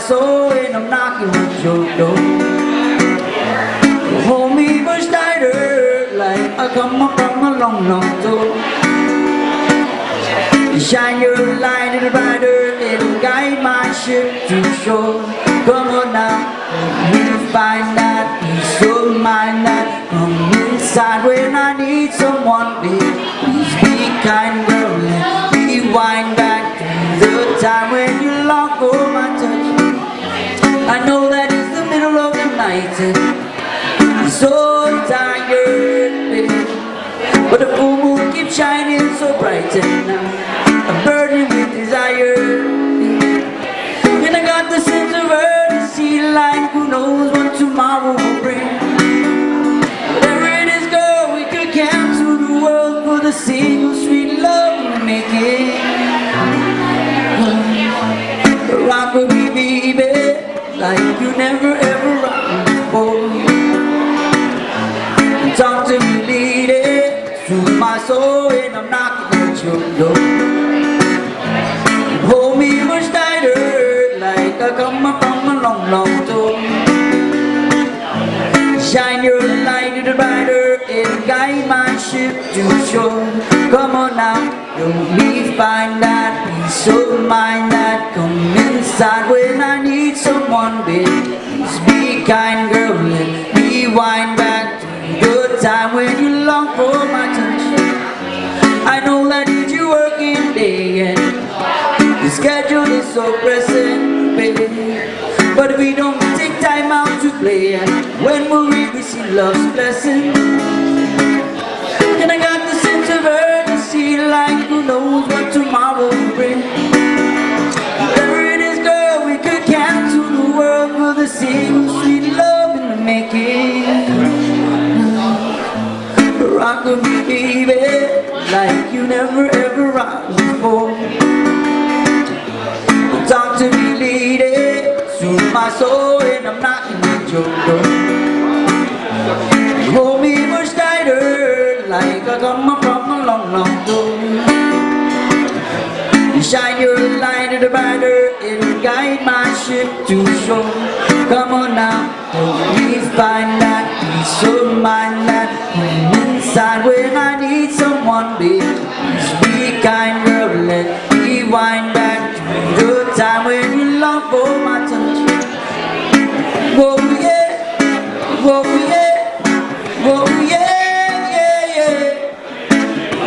soul and I'm knocking at your door. Hold me much tighter, like I come up from a long, long door. Shine your light in the brighter, it'll guide my ship to shore. Come on now, let me find that peace of mind that come inside when I need someone. Please be kind, girl, let me wind back to the time when you long for my touch. I know that it's the middle of the night and I'm so tired, baby, but the full moon keeps shining so bright and I'm burning with desire. And I got the sense of urgency, like who knows what tomorrow will bring. Whatever it is, girl, we could cancel the world for the single sweet love we're making. Rock with me, baby, like you never ever rocked before. Talk to me, lady, through my soul, and I'm knocking at your door. Hold me much tighter, like I come up from a long, long tour. Shine your light in the brighter and guide my ship to shore. Come on now, let me find that peace of mind that come inside when I need someone, baby. Please be kind, girl, let me wind back to the time when you long for my touch. I know that you working day and the schedule is so pressing, baby, but if we don't take time out to play, when will we receive love's blessing? And I got the sense of urgency, like who knows what tomorrow will bring. Whatever it is, girl, we could cancel the world for the single sweet love in the making. Rock with me, baby, like you never ever rocked before. Talk to me, lady, soothe my soul, and I'm knocking at your door. Hold me much tighter, like I come up from a long, long door. Shine your light in the brighter, it'll guide my ship to shore. Come on now, let me find that peace of mind that come inside when I need someone, baby. Please be kind, girl, let me wind back to the time when you long for my touch. Whoa, yeah, whoa, yeah, whoa, yeah, yeah, yeah.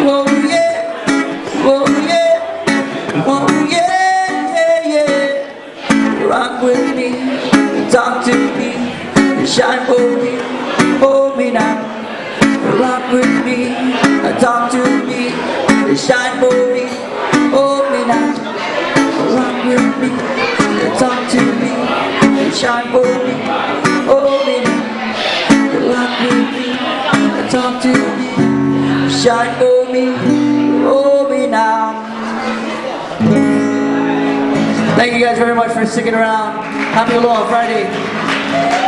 Whoa, yeah, whoa, yeah, whoa, yeah, yeah, yeah. Rock with me, talk to me, shine for me, hold me now. Rock with me, talk to me, shine for me, hold me now. Rock with me, talk to me, shine for me, hold me now. Rock with me, talk to me, shine for me, hold me now. Thank you guys very much for sticking around. Happy Aloha Friday.